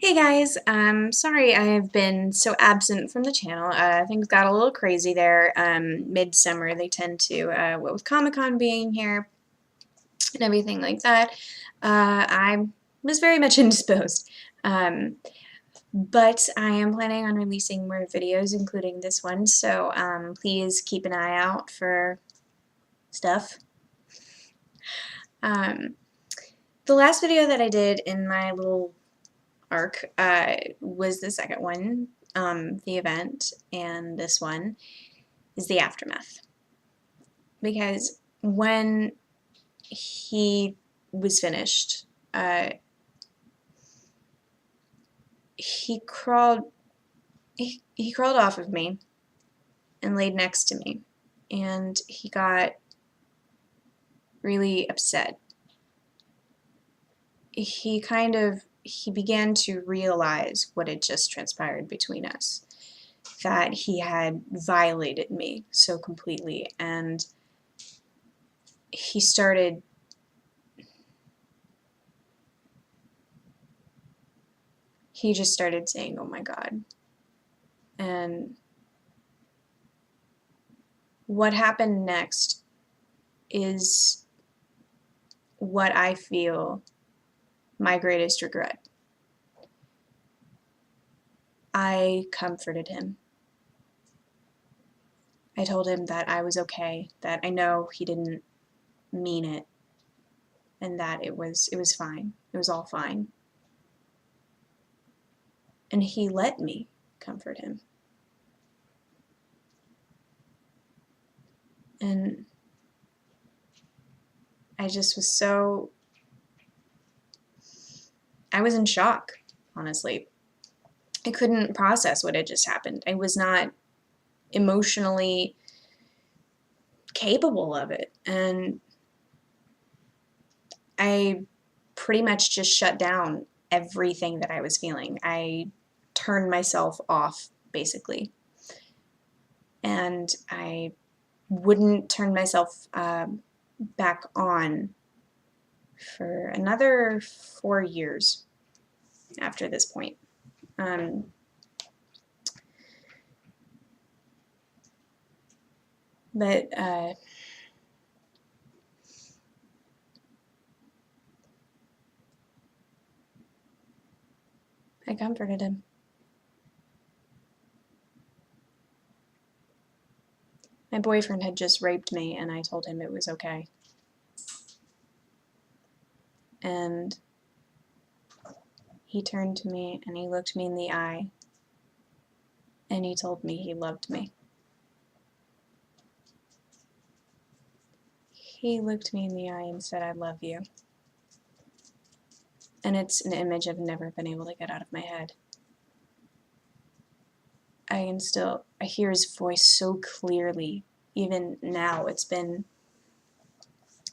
Hey guys, sorry I have been so absent from the channel. Things got a little crazy there. Midsummer they tend to, what with Comic-Con being here and everything like that, I was very much indisposed. Um, but I am planning on releasing more videos, including this one, so please keep an eye out for stuff. Um, the last video that I did in my little arc was the second one, the event, and this one is the aftermath. Because when he was finished, he crawled he crawled off of me and laid next to me, and he got really upset. He began to realize what had just transpired between us, that he had violated me so completely, and he started he just started saying, "Oh my God." And what happened next is what I feel my greatest regret. I comforted him. I told him that I was okay, that I know he didn't mean it, and that it was fine. It was all fine. And he let me comfort him. And I just was so I was in shock, honestly. I couldn't process what had just happened. I was not emotionally capable of it. And I pretty much just shut down everything that I was feeling. I turned myself off, basically. And I wouldn't turn myself back on for another 4 years after this point. But I comforted him. My boyfriend had just raped me, and I told him it was okay. And he turned to me and he looked me in the eye and he told me he loved me. He looked me in the eye and said, "I love you." And it's an image I've never been able to get out of my head. I hear his voice so clearly. Even now, it's been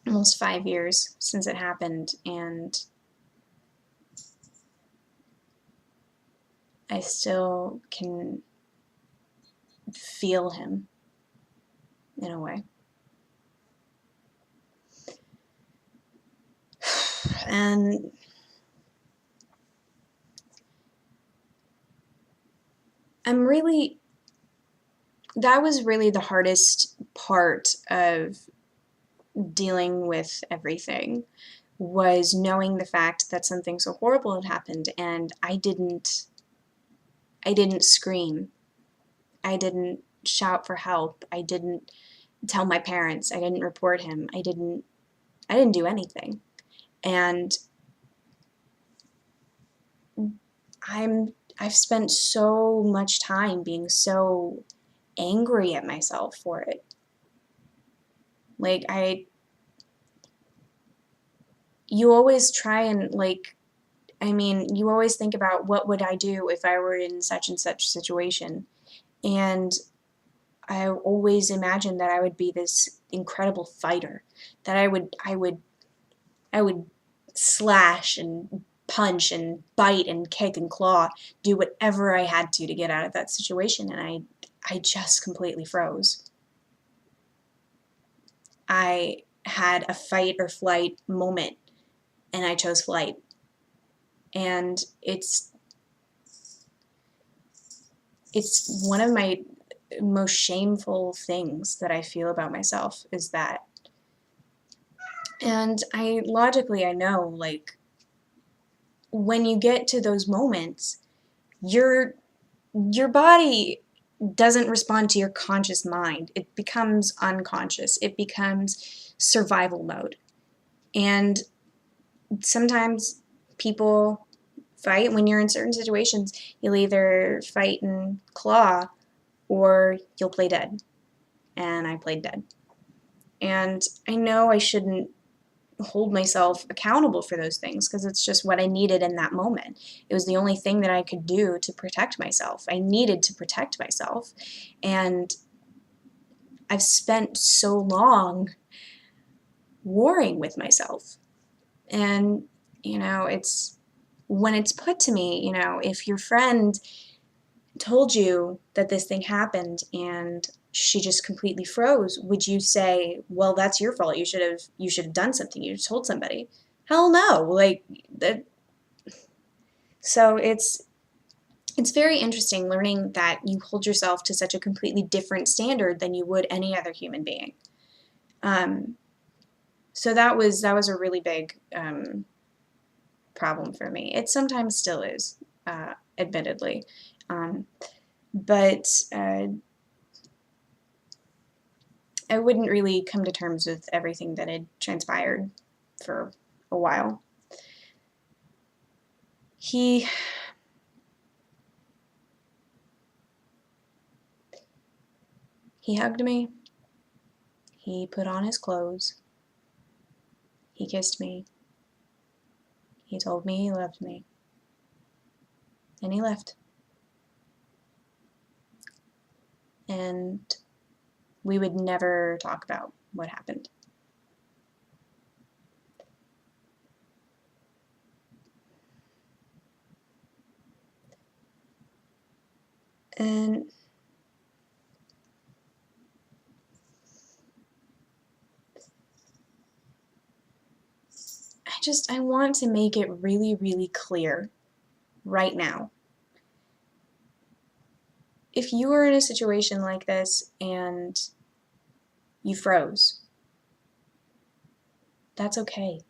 almost 5 years since it happened, and I still can feel him in a way. And that was really the hardest part of dealing with everything, was knowing the fact that something so horrible had happened, and I didn't scream. I didn't shout for help. I didn't tell my parents. I didn't report him. I didn't do anything. And I've spent so much time being so angry at myself for it. Like, you always try and, like, I mean, you always think about, what would I do if I were in such and such situation? And I always imagined that I would be this incredible fighter, that I would slash and punch and bite and kick and claw, do whatever I had to get out of that situation, and I just completely froze. I had a fight or flight moment, and I chose flight. And it's it's one of my most shameful things that I feel about myself is that. And I know, like, when you get to those moments, your body doesn't respond to your conscious mind. It becomes unconscious. It becomes survival mode. And sometimes people fight when you're in certain situations. You'll either fight and claw or you'll play dead. And I played dead. And I know I shouldn't hold myself accountable for those things because it's just what I needed in that moment. It was the only thing that I could do to protect myself. I needed to protect myself. And I've spent so long warring with myself. And, it's when it's put to me, if your friend told you that this thing happened and she just completely froze, would you say, well, that's your fault. You should have done something. You told somebody. Hell no. Like that. So it's very interesting learning that you hold yourself to such a completely different standard than you would any other human being. Um, so that was a really big problem for me. It sometimes still is, admittedly, but I wouldn't really come to terms with everything that had transpired for a while. He hugged me. He put on his clothes. He kissed me. He told me he loved me. And he left. And we would never talk about what happened. And I want to make it really, really clear right now. If you were in a situation like this and you froze, that's okay.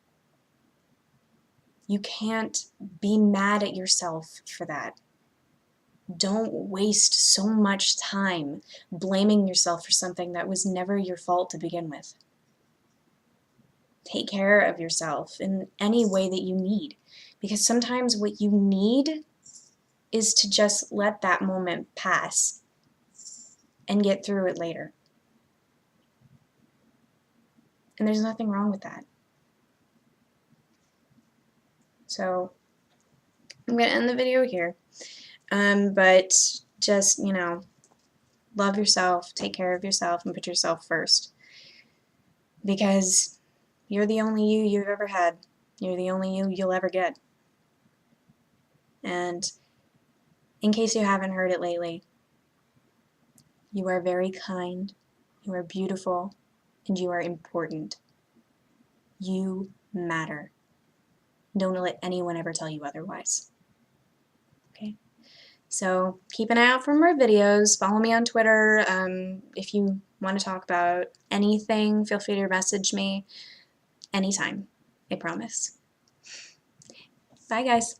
You can't be mad at yourself for that. Don't waste so much time blaming yourself for something that was never your fault to begin with. Take care of yourself in any way that you need, because sometimes what you need is to just let that moment pass and get through it later. And there's nothing wrong with that. So I'm going to end the video here. But just, love yourself, take care of yourself, and put yourself first. Because you're the only you you've ever had. You're the only you you'll ever get. And in case you haven't heard it lately, you are very kind, you are beautiful, and you are important. You matter. Don't let anyone ever tell you otherwise. Okay? So keep an eye out for more videos. Follow me on Twitter. If you want to talk about anything, feel free to message me anytime. I promise. Bye, guys.